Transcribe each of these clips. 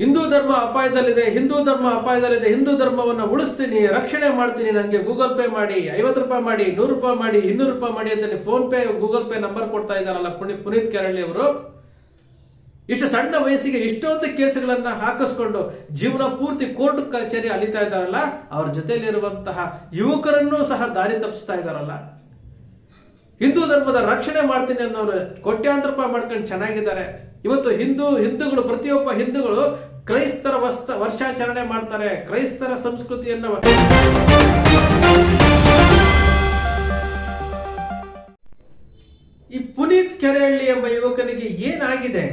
ಹಿಂದೂ ಧರ್ಮ ಅಪಾಯದಲ್ಲಿದೆ, ಹಿಂದೂ ಧರ್ಮ ಅಪಾಯದಲ್ಲಿದೆ, ಹಿಂದೂ ಧರ್ಮವನ್ನು ಉಳಿಸ್ತೀನಿ, ರಕ್ಷಣೆ ಮಾಡ್ತೀನಿ, ನನಗೆ ಗೂಗಲ್ ಪೇ ಮಾಡಿ, 50 ರೂಪಾಯಿ ಮಾಡಿ, 100 ರೂಪಾಯಿ ಮಾಡಿ, 200 ರೂಪಾಯಿ ಮಾಡಿ ಅಂತೇಳಿ phone pay Google pay number ಕೊಡ್ತಾ ಇದ್ದಾರಲ್ಲ ಪುನೀತ್ ಕೆರಳ್ಳಿ ಅವರು. ಇಷ್ಟು ಸಣ್ಣ ವಯಸ್ಸಿಗೆ ಇಷ್ಟೊಂದು ಕೇಸುಗಳನ್ನ ಹಾಕಿಸ್ಕೊಂಡು ಜೀವನ ಪೂರ್ತಿ ಕೋರ್ಟ್ ಕಚೇರಿ ಅಲಿತಾ ಇದ್ದಾರಲ್ಲ, ಅವ್ರ ಜೊತೆಯಲ್ಲಿರುವಂತಹ ಯುವಕರನ್ನೂ ಸಹ ದಾರಿ ತಪ್ಪಿಸ್ತಾ ಇದ್ದಾರಲ್ಲ. ಹಿಂದೂ ಧರ್ಮದ ರಕ್ಷಣೆ ಮಾಡ್ತೀನಿ ಅನ್ನೋರು ಕೋಟ್ಯಾಂತರ ರೂಪಾಯಿ ಮಾಡ್ಕೊಂಡು ಚೆನ್ನಾಗಿದ್ದಾರೆ. ಇವತ್ತು ಹಿಂದೂಗಳು ಪ್ರತಿಯೊಬ್ಬ ಹಿಂದೂಗಳು ಕ್ರೈಸ್ತರ ವರ್ಷಾಚರಣೆ ಮಾಡ್ತಾರೆ, ಕ್ರೈಸ್ತರ ಸಂಸ್ಕೃತಿಯನ್ನು. ಈ ಪುನೀತ್ ಕೆರಳ್ಳಿ ಎಂಬ ಯುವಕನಿಗೆ ಏನಾಗಿದೆ?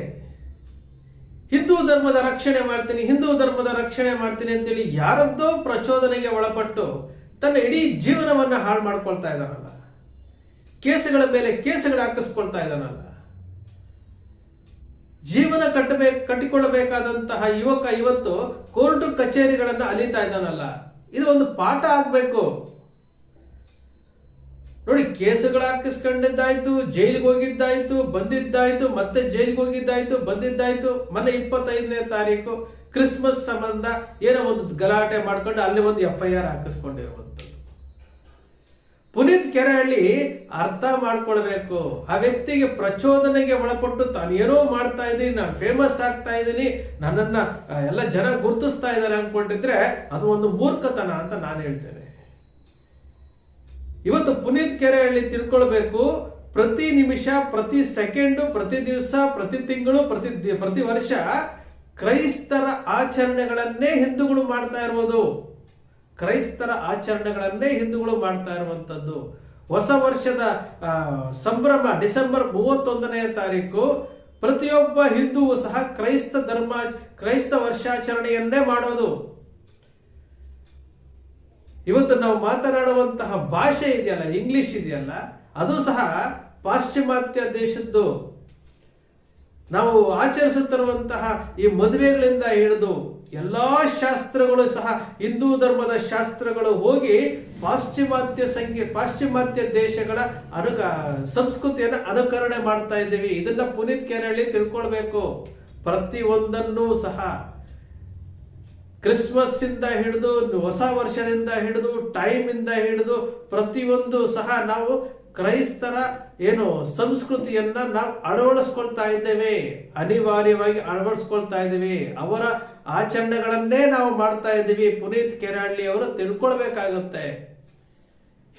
ಹಿಂದೂ ಧರ್ಮದ ರಕ್ಷಣೆ ಮಾಡ್ತೀನಿ, ಹಿಂದೂ ಧರ್ಮದ ರಕ್ಷಣೆ ಮಾಡ್ತೀನಿ ಅಂತೇಳಿ ಯಾರದ್ದೋ ಪ್ರಚೋದನೆಗೆ ಒಳಪಟ್ಟು ತನ್ನ ಇಡೀ ಜೀವನವನ್ನ ಹಾಳು ಮಾಡ್ಕೊಳ್ತಾ ಇದ್ದಾನಲ್ಲ, ಕೇಸುಗಳ ಮೇಲೆ ಕೇಸುಗಳು ಹಾಕಿಸ್ಕೊಳ್ತಾ ಇದ್ದಾನಲ್ಲ. ಜೀವನ ಕಟ್ಟಿಕೊಳ್ಳಬೇಕಾದಂತಹ ಯುವಕ ಇವತ್ತು ಕೋರ್ಟ್ ಕಚೇರಿಗಳನ್ನ ಅಲಿತಾ ಇದ್ದಾನಲ್ಲ. ಇದು ಒಂದು ಪಾಠ ಆಗ್ಬೇಕು ನೋಡಿ. ಕೇಸುಗಳು ಹಾಕಿಸ್ಕೊಂಡಿದ್ದಾಯ್ತು, ಜೈಲಿಗೆ ಹೋಗಿದ್ದಾಯ್ತು, ಬಂದಿದ್ದಾಯ್ತು, ಮತ್ತೆ ಜೈಲಿಗೆ ಹೋಗಿದ್ದಾಯ್ತು, ಬಂದಿದ್ದಾಯ್ತು. ಮೊನ್ನೆ 25ನೇ ತಾರೀಕು ಕ್ರಿಸ್ಮಸ್ ಸಂಬಂಧ ಏನೋ ಒಂದು ಗಲಾಟೆ ಮಾಡ್ಕೊಂಡು ಅಲ್ಲಿ ಒಂದು FIR ಹಾಕಿಸ್ಕೊಂಡಿರುವಂಥದ್ದು. ಪುನೀತ್ ಕೆರಳ್ಳಿ ಅರ್ಥ ಮಾಡ್ಕೊಳ್ಬೇಕು, ಆ ವ್ಯಕ್ತಿಗೆ ಪ್ರಚೋದನೆಗೆ ಒಳಪಟ್ಟು ತಾನು ಏನೋ ಮಾಡ್ತಾ ಇದ್ದೀನಿ, ನಾನು ಫೇಮಸ್ ಆಗ್ತಾ ಇದ್ದೀನಿ, ನನ್ನನ್ನ ಎಲ್ಲ ಜನ ಗುರುತಿಸ್ತಾ ಇದ್ದಾರೆ ಅನ್ಕೊಂಡಿದ್ರೆ ಅದು ಒಂದು ಮೂರ್ಖತನ ಅಂತ ನಾನು ಹೇಳ್ತೇನೆ. ಇವತ್ತು ಪುನೀತ್ ಕೆರಳ್ಳಿ ತಿಳ್ಕೊಳ್ಬೇಕು, ಪ್ರತಿ ನಿಮಿಷ, ಪ್ರತಿ ಸೆಕೆಂಡು, ಪ್ರತಿ ದಿವಸ, ಪ್ರತಿ ತಿಂಗಳು, ಪ್ರತಿ ವರ್ಷ ಕ್ರೈಸ್ತರ ಆಚರಣೆಗಳನ್ನೇ ಹಿಂದೂಗಳು ಮಾಡ್ತಾ ಇರುವುದು. ಕ್ರೈಸ್ತರ ಆಚರಣೆಗಳನ್ನೇ ಹಿಂದೂಗಳು ಮಾಡ್ತಾ ಇರುವಂತದ್ದು. ಹೊಸ ವರ್ಷದ ಸಂಭ್ರಮ ಡಿಸೆಂಬರ್ 31ನೇ ತಾರೀಕು ಪ್ರತಿಯೊಬ್ಬ ಹಿಂದೂವು ಸಹ ಕ್ರೈಸ್ತ ವರ್ಷಾಚರಣೆಯನ್ನೇ ಮಾಡೋದು. ಇವತ್ತು ನಾವು ಮಾತನಾಡುವಂತಹ ಭಾಷೆ ಇದೆಯಲ್ಲ, ಇಂಗ್ಲಿಷ್ ಇದೆಯಲ್ಲ, ಅದು ಸಹ ಪಾಶ್ಚಿಮಾತ್ಯ ದೇಶದ್ದು. ನಾವು ಆಚರಿಸುತ್ತಿರುವಂತಹ ಈ ಮದುವೆಗಳಿಂದ ಹಿಡಿದು ಎಲ್ಲಾ ಶಾಸ್ತ್ರಗಳು ಸಹ ಹಿಂದೂ ಧರ್ಮದ ಶಾಸ್ತ್ರಗಳು ಹೋಗಿ ಪಾಶ್ಚಿಮಾತ್ಯ ದೇಶಗಳ ಸಂಸ್ಕೃತಿಯನ್ನು ಅನುಕರಣೆ ಮಾಡ್ತಾ ಇದ್ದೀವಿ. ಇದನ್ನ ಪುನೀತ್ ಕೆರಳ್ಳಿ ತಿಳ್ಕೊಳ್ಬೇಕು. ಪ್ರತಿಯೊಂದನ್ನು ಸಹ ಕ್ರಿಸ್ಮಸ್ ಇಂದ ಹಿಡಿದು, ಹೊಸ ವರ್ಷದಿಂದ ಹಿಡಿದು, ಟೈಮ್ ಇಂದ ಹಿಡಿದು ಪ್ರತಿಯೊಂದು ಸಹ ನಾವು ಕ್ರೈಸ್ತರ ಸಂಸ್ಕೃತಿಯನ್ನ ನಾವು ಅಳವಡಿಸ್ಕೊಳ್ತಾ ಇದ್ದೇವೆ, ಅನಿವಾರ್ಯವಾಗಿ ಅಳವಡಿಸ್ಕೊಳ್ತಾ ಇದ್ದೀವಿ. ಅವರ ಆಚರಣೆಗಳನ್ನೇ ನಾವು ಮಾಡ್ತಾ ಇದ್ದೀವಿ. ಪುನೀತ್ ಕೆರಳ್ಳಿ ಅವರು ತಿಳ್ಕೊಳ್ಬೇಕಾಗತ್ತೆ.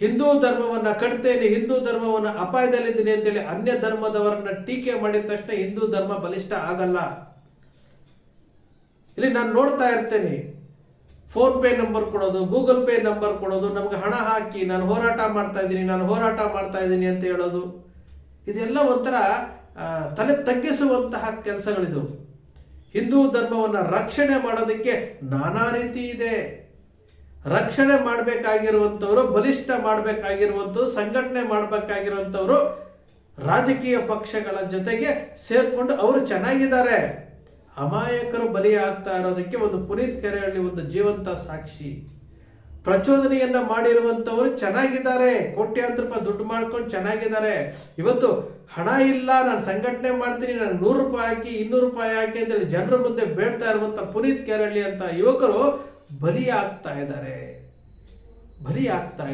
ಹಿಂದೂ ಧರ್ಮವನ್ನ ಕಟ್ತೇನೆ, ಹಿಂದೂ ಧರ್ಮವನ್ನ ಅಪಾಯದಲ್ಲಿದ್ದೀನಿ ಅಂತೇಳಿ ಅನ್ಯ ಧರ್ಮದವರನ್ನ ಟೀಕೆ ಮಾಡಿದ ತಕ್ಷಣ ಹಿಂದೂ ಧರ್ಮ ಬಲಿಷ್ಠ ಆಗಲ್ಲ. ಇಲ್ಲಿ ನಾನು ನೋಡ್ತಾ ಇರ್ತೇನೆ, ಫೋನ್ ಪೇ ನಂಬರ್ ಕೊಡೋದು, ಗೂಗಲ್ ಪೇ ನಂಬರ್ ಕೊಡೋದು, ನಮ್ಗೆ ಹಣ ಹಾಕಿ ನಾನು ಹೋರಾಟ ಮಾಡ್ತಾ ಇದ್ದೀನಿ ಅಂತ ಹೇಳೋದು. ಇದೆಲ್ಲ ಒಂಥರ ತಲೆ ತಗ್ಗಿಸುವಂತಹ ಕೆಲಸಗಳಿದು. ಹಿಂದೂ ಧರ್ಮವನ್ನು ರಕ್ಷಣೆ ಮಾಡೋದಕ್ಕೆ ನಾನಾ ರೀತಿ ಇದೆ. ರಕ್ಷಣೆ ಮಾಡಬೇಕಾಗಿರುವಂಥವ್ರು, ಬಲಿಷ್ಠ ಮಾಡಬೇಕಾಗಿರುವಂಥದ್ದು, ಸಂಘಟನೆ ಮಾಡಬೇಕಾಗಿರುವಂಥವ್ರು ರಾಜಕೀಯ ಪಕ್ಷಗಳ ಜೊತೆಗೆ ಸೇರ್ಕೊಂಡು ಅವರು ಚೆನ್ನಾಗಿದ್ದಾರೆ. ಅಮಾಯಕರು ಬಲಿಯಾಗ್ತಾ ಇರೋದಕ್ಕೆ ಒಂದು ಪುನೀತ್ ಕೆರಳ್ಳಿ ಒಂದು ಜೀವಂತ ಸಾಕ್ಷಿ. ಪ್ರಚೋದನೆಯನ್ನ ಮಾಡಿರುವಂತವರು ಚೆನ್ನಾಗಿದ್ದಾರೆ, ಕೋಟ್ಯಾಂತರ ರೂಪಾಯಿ ದುಡ್ಡು ಮಾಡ್ಕೊಂಡು ಚೆನ್ನಾಗಿದ್ದಾರೆ. ಇವತ್ತು ಹಣ ಇಲ್ಲ, ನಾನು ಸಂಘಟನೆ ಮಾಡ್ತೀನಿ, ನಾನು 100 ರೂಪಾಯಿ ಹಾಕಿ, 200 ರೂಪಾಯಿ ಹಾಕಿ ಅಂತೇಳಿ ಜನರ ಮುಂದೆ ಬೇಡ್ತಾ ಇರುವಂತ ಪುನೀತ್ ಕೆರಳ್ಳಿ ಅಂತ ಯುವಕರು ಬಲಿಯಾಗ್ತಾ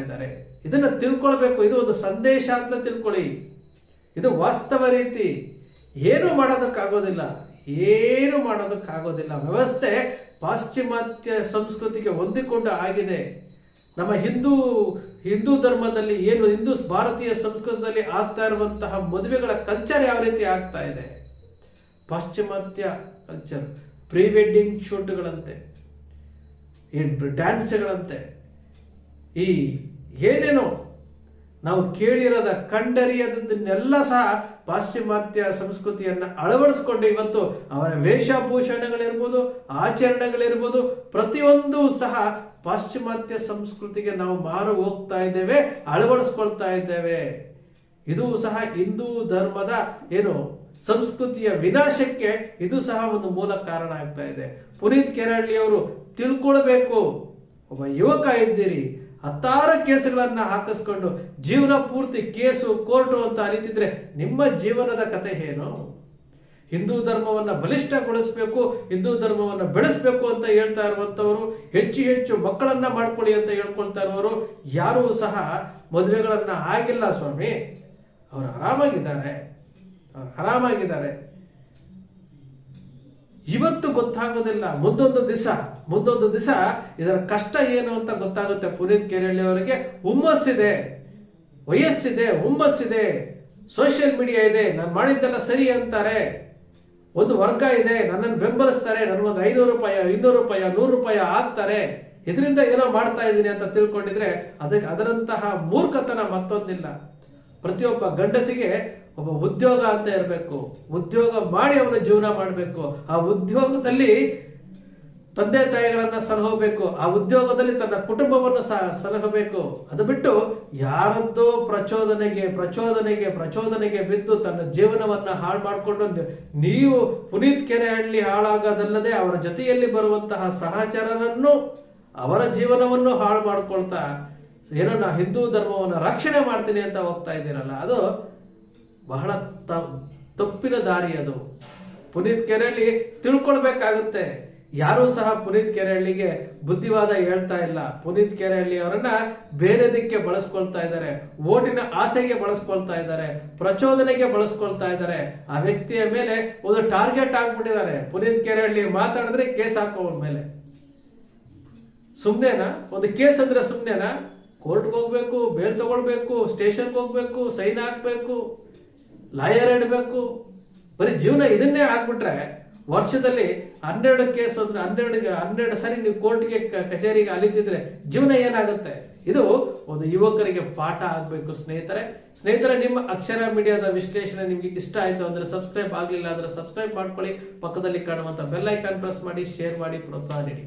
ಇದ್ದಾರೆ. ಇದನ್ನ ತಿಳ್ಕೊಳ್ಬೇಕು. ಇದು ಒಂದು ಸಂದೇಶ ಅಂತ ತಿಳ್ಕೊಳ್ಳಿ. ಇದು ವಾಸ್ತವ ರೀತಿ. ಏನು ಮಾಡೋದಕ್ಕಾಗೋದಿಲ್ಲ. ವ್ಯವಸ್ಥೆ ಪಾಶ್ಚಿಮಾತ್ಯ ಸಂಸ್ಕೃತಿಗೆ ಹೊಂದಿಕೊಂಡು ಆಗಿದೆ. ನಮ್ಮ ಹಿಂದೂ ಧರ್ಮದಲ್ಲಿ ಹಿಂದೂ ಭಾರತೀಯ ಸಂಸ್ಕೃತದಲ್ಲಿ ಆಗ್ತಾ ಇರುವಂತಹ ಮದುವೆಗಳ ಕಲ್ಚರ್ ಯಾವ ರೀತಿ ಆಗ್ತಾ ಇದೆ? ಪಾಶ್ಚಿಮಾತ್ಯ ಕಲ್ಚರ್, ಪ್ರೀ ವೆಡ್ಡಿಂಗ್ ಶೂಟ್ಗಳಂತೆ, ಡ್ಯಾನ್ಸ್ಗಳಂತೆ, ಈ ಏನೇನೋ ನಾವು ಕೇಳಿರದ ಕಂಡರಿಯದನ್ನೆಲ್ಲ ಸಹ ಪಾಶ್ಚಿಮಾತ್ಯ ಸಂಸ್ಕೃತಿಯನ್ನ ಅಳವಡಿಸ್ಕೊಂಡು ಇವತ್ತು ಅವರ ವೇಷಭೂಷಣಗಳಿರ್ಬೋದು, ಆಚರಣೆಗಳಿರ್ಬೋದು, ಪ್ರತಿಯೊಂದು ಸಹ ಪಾಶ್ಚಿಮಾತ್ಯ ಸಂಸ್ಕೃತಿಗೆ ನಾವು ಮಾರು ಹೋಗ್ತಾ ಇದ್ದೇವೆ, ಅಳವಡಿಸ್ಕೊಳ್ತಾ ಇದ್ದೇವೆ. ಇದು ಸಹ ಹಿಂದೂ ಧರ್ಮದ ಸಂಸ್ಕೃತಿಯ ವಿನಾಶಕ್ಕೆ ಇದು ಸಹ ಒಂದು ಮೂಲ ಕಾರಣ ಆಗ್ತಾ ಇದೆ. ಪುನೀತ್ ಕೆರಳ್ಳಿ ಅವರು ತಿಳ್ಕೊಳ್ಬೇಕು. ಒಬ್ಬ ಯುವಕ ಇದ್ದೀರಿ, 10 ಕೇಸುಗಳನ್ನ ಹಾಕಿಸ್ಕೊಂಡು ಜೀವನ ಪೂರ್ತಿ ಕೇಸು ಕೋರ್ಟು ಅಂತ ಅಲಿತಿದ್ರೆ ನಿಮ್ಮ ಜೀವನದ ಕತೆ ಏನು? ಹಿಂದೂ ಧರ್ಮವನ್ನ ಬಲಿಷ್ಠಗೊಳಿಸಬೇಕು, ಹಿಂದೂ ಧರ್ಮವನ್ನ ಬೆಳೆಸಬೇಕು ಅಂತ ಹೇಳ್ತಾ ಇರುವಂತವರು, ಹೆಚ್ಚು ಹೆಚ್ಚು ಮಕ್ಕಳನ್ನ ಮಾಡ್ಕೊಳ್ಳಿ ಅಂತ ಹೇಳ್ಕೊಳ್ತಾ ಇರುವವರು ಯಾರೂ ಸಹ ಮದುವೆಗಳನ್ನ ಆಗಿಲ್ಲ ಸ್ವಾಮಿ. ಅವರು ಆರಾಮಾಗಿದ್ದಾರೆ. ಇವತ್ತು ಗೊತ್ತಾಗೋದಿಲ್ಲ, ಮುಂದೊಂದು ದಿವಸ ಇದರ ಕಷ್ಟ ಏನು ಅಂತ ಗೊತ್ತಾಗುತ್ತೆ. ಪುನೀತ್ ಕೆರೆಹಳ್ಳಿ ಅವರಿಗೆ ಹುಮ್ಮಸ್ಸಿದೆ, ವಯಸ್ಸಿದೆ, ಹುಮ್ಮಸ್ಸಿದೆ, ಸೋಷಿಯಲ್ ಮೀಡಿಯಾ ಇದೆ, ನಾನು ಮಾಡಿದ್ದೆಲ್ಲ ಸರಿ ಅಂತಾರೆ, ಒಂದು ವರ್ಗ ಇದೆ, ನನ್ನನ್ನು ಬೆಂಬಲಿಸ್ತಾರೆ, ನನಗೊಂದು 500 ರೂಪಾಯಿ, 200 ರೂಪಾಯಿ, 100 ರೂಪಾಯಿ ಹಾಕ್ತಾರೆ, ಇದರಿಂದ ಏನೋ ಮಾಡ್ತಾ ಇದ್ದೀನಿ ಅಂತ ತಿಳ್ಕೊಂಡಿದ್ರೆ ಅದರಂತಹ ಮೂರ್ಖತನ ಮತ್ತೊಂದಿಲ್ಲ. ಪ್ರತಿಯೊಬ್ಬ ಗಂಡಸಿಗೆ ಒಬ್ಬ ಉದ್ಯೋಗ ಅಂತ ಇರಬೇಕು, ಉದ್ಯೋಗ ಮಾಡಿ ಅವನ ಜೀವನ ಮಾಡಬೇಕು, ಆ ಉದ್ಯೋಗದಲ್ಲಿ ತಂದೆ ತಾಯಿಗಳನ್ನ ಸಲಹಬೇಕು, ಆ ಉದ್ಯೋಗದಲ್ಲಿ ತನ್ನ ಕುಟುಂಬವನ್ನು ಸಲಹಬೇಕು. ಅದು ಬಿಟ್ಟು ಯಾರದ್ದೋ ಪ್ರಚೋದನೆಗೆ ಬಿದ್ದು ತನ್ನ ಜೀವನವನ್ನ ಹಾಳು ಮಾಡಿಕೊಂಡು ನೀವು ಪುನೀತ್ ಕೆರೆಹಳ್ಳಿ ಹಾಳಾಗೋದಲ್ಲದೆ ಅವರ ಜೊತೆಯಲ್ಲಿ ಬರುವಂತಹ ಸಹಚರರನ್ನು ಅವರ ಜೀವನವನ್ನು ಹಾಳು ಮಾಡ್ಕೊಳ್ತಾ ಏನೋ ನಾ ಹಿಂದೂ ಧರ್ಮವನ್ನು ರಕ್ಷಣೆ ಮಾಡ್ತೀನಿ ಅಂತ ಹೋಗ್ತಾ ಇದ್ದೀರಲ್ಲ, ಅದು ಬಹಳ ತಪ್ಪಿನ ದಾರಿ. ಅದು ಪುನೀತ್ ಕೆರೆಹಳ್ಳಿ ತಿಳ್ಕೊಳ್ಬೇಕಾಗುತ್ತೆ. ಯಾರೂ ಸಹ ಪುನೀತ್ ಕೆರೆಹಳ್ಳಿಗೆ ಬುದ್ಧಿವಾದ ಹೇಳ್ತಾ ಇಲ್ಲ. ಪುನೀತ್ ಕೆರೆಹಳ್ಳಿ ಅವರನ್ನ ಬೇರೆದಕ್ಕೆ ಬಳಸ್ಕೊಳ್ತಾ ಇದ್ದಾರೆ, ಓಟಿನ ಆಸೆಗೆ ಬಳಸ್ಕೊಳ್ತಾ ಇದ್ದಾರೆ, ಪ್ರಚೋದನೆಗೆ ಬಳಸ್ಕೊಳ್ತಾ ಇದ್ದಾರೆ. ಆ ವ್ಯಕ್ತಿಯ ಮೇಲೆ ಒಂದು ಟಾರ್ಗೆಟ್ ಆಗ್ಬಿಟ್ಟಿದ್ದಾರೆ. ಪುನೀತ್ ಕೆರೆಹಳ್ಳಿ ಮಾತಾಡಿದ್ರೆ ಕೇಸ್ ಹಾಕೋವ್ರ ಮೇಲೆ. ಸುಮ್ನೆನಾ? ಒಂದು ಕೇಸ್ ಅಂದ್ರೆ ಸುಮ್ನೆನಾ? ಕೋರ್ಟ್ಗೆ ಹೋಗ್ಬೇಕು, ಬೇಲ್ ತಗೊಳ್ಬೇಕು, ಸ್ಟೇಷನ್ಗೆ ಹೋಗ್ಬೇಕು, ಸೈನ್ ಹಾಕ್ಬೇಕು, ಲಾಯರ್ ಇಡಬೇಕು. ಬರೀ ಜೀವನ ಇದನ್ನೇ ಆಗ್ಬಿಟ್ರೆ ವರ್ಷದಲ್ಲಿ 12 ಕೇಸ್ ಅಂದ್ರೆ 12 ಸರಿ ನೀವು ಕೋರ್ಟ್ಗೆ ಕಚೇರಿಗೆ ಅಲಿತಿದ್ರೆ ಜೀವನ ಏನಾಗುತ್ತೆ? ಇದು ಒಂದು ಯುವಕರಿಗೆ ಪಾಠ ಆಗ್ಬೇಕು. ಸ್ನೇಹಿತರೆ, ನಿಮ್ಮ ಅಕ್ಷರ ಮೀಡಿಯಾದ ವಿಶ್ಲೇಷಣೆ ನಿಮ್ಗೆ ಇಷ್ಟ ಆಯ್ತು ಅಂದ್ರೆ ಸಬ್ಸ್ಕ್ರೈಬ್ ಆಗ್ಲಿಲ್ಲ ಅಂದ್ರೆ ಸಬ್ಸ್ಕ್ರೈಬ್ ಮಾಡ್ಕೊಳ್ಳಿ. ಪಕ್ಕದಲ್ಲಿ ಕಾಣುವಂತ ಬೆಲ್ ಐಕಾನ್ ಪ್ರೆಸ್ ಮಾಡಿ, ಶೇರ್ ಮಾಡಿ, ಪ್ರೋತ್ಸಾಹ ನೀಡಿ.